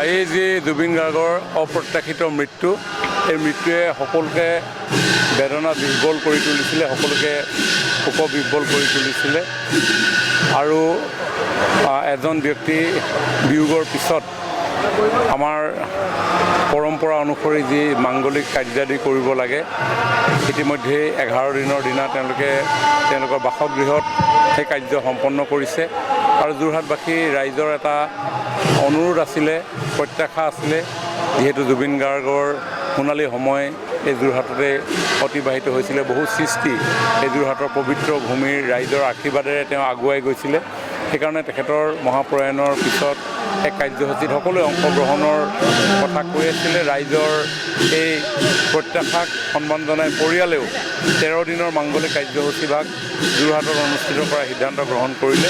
এই যে জুবিন গাৰ্গৰ অপ্ৰত্যাশিত মৃত্যু, এই মৃত্যুৱে সকলোকে বেদনা বিহ্বল কৰি তুলিছিলে, সকলোকে শোকবিহ্বল কৰি তুলিছিলে। আৰু এজন ব্যক্তি বিয়োগৰ পিছত আমাৰ পৰম্পৰা অনুসৰি যি মাংগলিক কাৰ্যাদি কৰিব লাগে, ইতিমধ্যে 11 দিনৰ দিনা তেওঁলোকৰ বাসগৃহত সেই কাৰ্য সম্পন্ন কৰিছে। আৰু যোৰহাটবাসী ৰাইজৰ এটা অনুৰোধ আছিলে, প্ৰত্যাশা আছিলে, যিহেতু জুবিন গাৰ্গৰ সোণালী সময় এই যোৰহাটতে অতিবাহিত হৈছিলে, বহু সৃষ্টি এই যোৰহাটৰ পবিত্ৰ ভূমিৰ ৰাইজৰ আশীৰ্বাদেৰে তেওঁ আগুৱাই গৈছিলে। সেইকাৰণে তেখেতৰ মহাপ্ৰয়াণৰ পিছত এক কাৰ্যসূচীত সকলোৱে অংশগ্ৰহণৰ কথা কৈ আছিলে। ৰাইজৰ এই প্ৰত্যাশাক সন্মান জনাই পৰিয়ালেও 13 দিনৰ মাংগলিক কাৰ্যসূচীভাগ যোৰহাটত অনুষ্ঠিত কৰাৰ সিদ্ধান্ত গ্ৰহণ কৰিলে।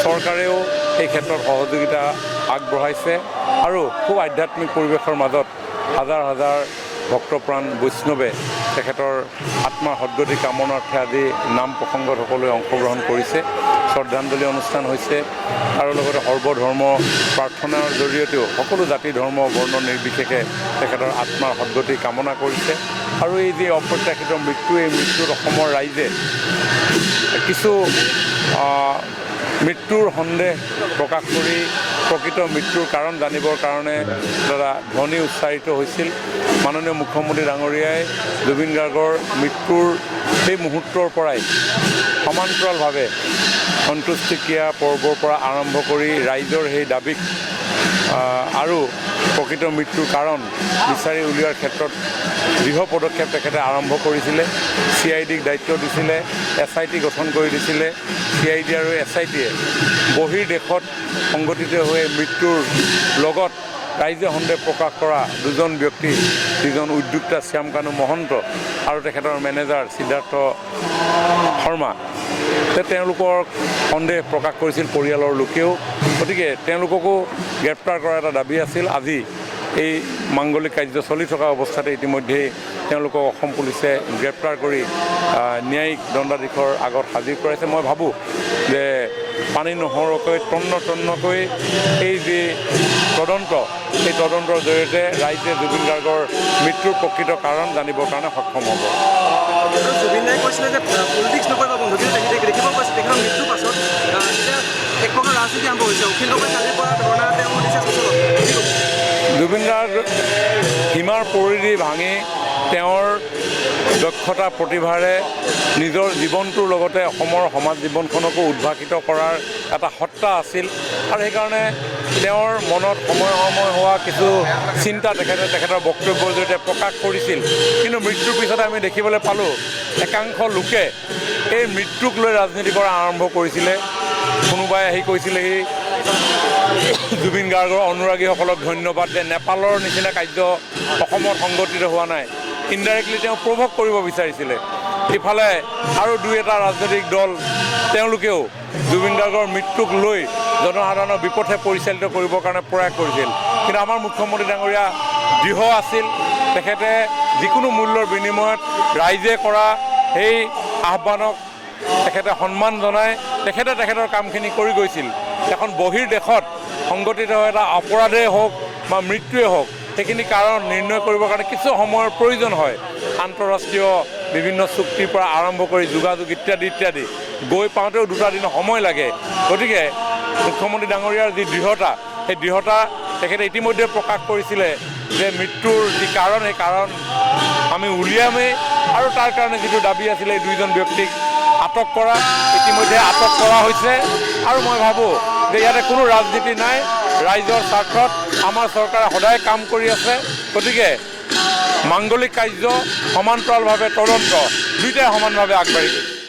চৰকাৰেও এই ক্ষেত্ৰত সহযোগিতা আগবঢ়াইছে আৰু খুব আধ্যাত্মিক পৰিৱেশৰ মাজত হাজাৰ হাজাৰ ভক্তপ্ৰাণ বৈষ্ণৱে তেখেতৰ আত্মাৰ সদ্গতি কামনাৰ্থে আজি নাম প্ৰসংগত সকলোৱে অংশগ্ৰহণ কৰিছে। শ্ৰদ্ধাঞ্জলি অনুষ্ঠান হৈছে আৰু লগতে সৰ্বধৰ্ম প্ৰাৰ্থনাৰ জৰিয়তেও সকলো জাতি ধৰ্ম বৰ্ণ নিৰ্বিশেষে তেখেতৰ আত্মাৰ সদ্গতি কামনা কৰিছে। আৰু এই যি অপ্ৰত্যাশিত মৃত্যু, এই মৃত্যুত অসমৰ ৰাইজে কিছু মৃত্যুৰ সন্দেহ প্ৰকাশ কৰি প্ৰকৃত মৃত্যুৰ কাৰণ জানিবৰ কাৰণে ধ্বনি উচ্চাৰিত হৈছিল। মাননীয় মুখ্যমন্ত্ৰী ডাঙৰীয়াই জুবিন গাৰ্গৰ মৃত্যুৰ সেই মুহূৰ্তৰ পৰাই সমান্তৰালভাৱে সন্তুষ্টিক্ৰিয়া পৰ্বৰ পৰা আৰম্ভ কৰি ৰাইজৰ সেই দাবীক আৰু প্ৰকৃত মৃত্যুৰ কাৰণ বিচাৰি উলিওৱাৰ ক্ষেত্ৰত দৃঢ় পদক্ষেপ তেখেতে আৰম্ভ কৰিছিলে। CIDক দায়িত্ব দিছিলে, SIT গঠন কৰি দিছিলে। CID আৰু SITয়ে বহিৰ্দেশত সংঘটিত হৈ মৃত্যুৰ লগত ৰাইজে সন্দেহ প্ৰকাশ কৰা দুজন ব্যক্তি, যিজন উদ্যোক্তা শ্যামকানু মহন্ত আৰু তেখেতৰ মেনেজাৰ সিদ্ধাৰ্থ শৰ্মা, তেওঁলোকৰ সন্দেহ প্ৰকাশ কৰিছিল পৰিয়ালৰ লোকেও। গতিকে তেওঁলোককো গ্ৰেপ্তাৰ কৰাৰ এটা দাবী আছিল। আজি এই মাংগলিক কাৰ্য চলি থকা অৱস্থাতে ইতিমধ্যেই তেওঁলোকক অসম পুলিচে গ্ৰেপ্তাৰ কৰি ন্যায়িক দণ্ডাধীশৰ আগত হাজিৰ কৰাইছে। মই ভাবোঁ যে পানী নহৰকৈ তন্নকৈ এই যি তদন্ত, এই তদন্তৰ জৰিয়তে ৰাইজে জুবিন গাৰ্গৰ মৃত্যুৰ প্ৰকৃত কাৰণ জানিবৰ কাৰণে সক্ষম হ'ব। জুবিন দাই কৈছিলে যে পলিটিক্স নকৰিব বন্ধু, কিন্তু দেখিব পাইছে তেখেতৰ মৃত্যুৰ পাছত এতিয়া এক প্ৰকাৰ ৰাজনীতি আৰম্ভ হৈছে। অখিলগগৈ কালিৰ পৰা ধৰ্ণা তেওঁ দিছে। জুবিন গাৰ্গ সীমাৰ পৰিধি ভাঙি তেওঁৰ দক্ষতা প্ৰতিভাৰে নিজৰ জীৱনটোৰ লগতে অসমৰ সমাজ জীৱনখনকো উদ্ভাসিত কৰাৰ এটা সত্তা আছিল। আৰু সেইকাৰণে তেওঁৰ মনত সময়ে হোৱা কিছু চিন্তা তেখেতৰ বক্তব্যৰ জৰিয়তে প্ৰকাশ কৰিছিল। কিন্তু মৃত্যুৰ পিছতে আমি দেখিবলৈ পালোঁ একাংশ লোকে এই মৃত্যুক লৈ ৰাজনীতি কৰা আৰম্ভ কৰিছিলে। কোনোবাই আহি কৈছিলেহি জুবিন গাৰ্গৰ অনুৰাগীসকলক ধন্যবাদ যে নেপালৰ নিচিনা কাৰ্য অসমত সংঘটিত হোৱা নাই। ইনডাইৰেক্টলি তেওঁ প্ৰভোগ কৰিব বিচাৰিছিলে। ইফালে আৰু দুই এটা ৰাজনৈতিক দল তেওঁলোকেও জুবিন গাৰ্গৰ মৃত্যুক লৈ জনসাধাৰণৰ বিপথে পৰিচালিত কৰিবৰ কাৰণে প্ৰয়াস কৰিছিল। কিন্তু আমাৰ মুখ্যমন্ত্ৰী ডাঙৰীয়া দৃঢ় আছিল। তেখেতে যিকোনো মূল্যৰ বিনিময়ত ৰাইজে কৰা সেই আহ্বানক তেখেতে সন্মান জনাই তেখেতৰ কামখিনি কৰি গৈছিল। এখন বহিৰ্দেশত সংঘটিত এটা অপৰাধেই হওক বা মৃত্যুৱেই হওক, সেইখিনি কাৰণ নিৰ্ণয় কৰিবৰ কাৰণে কিছু সময়ৰ প্ৰয়োজন হয়। আন্তঃৰাষ্ট্ৰীয় বিভিন্ন চুক্তিৰ পৰা আৰম্ভ কৰি যোগাযোগ ইত্যাদি গৈ পাওঁতেও 2টা দিন সময় লাগে। গতিকে মুখ্যমন্ত্ৰী ডাঙৰীয়াৰ যি দৃঢ়তা, সেই দৃঢ়তা তেখেতে ইতিমধ্যে প্ৰকাশ কৰিছিলে যে মৃত্যুৰ যি কাৰণ, সেই কাৰণ আমি উলিয়ামেই। আৰু তাৰ কাৰণে যিটো দাবী আছিলে এই দুইজন ব্যক্তিক আটক কৰা, ইতিমধ্যে আটক কৰা হৈছে। আৰু মই ভাবোঁ যে ইয়াতে কোনো ৰাজনীতি নাই। ৰাইজৰ স্বাৰ্থত আমাৰ চৰকাৰে সদায় কাম কৰি আছে। গতিকে মাংগলিক কাৰ্য সমান্তৰালভাৱে তদন্ত দুয়োটাই সমানভাৱে আগবাঢ়ি গৈছে।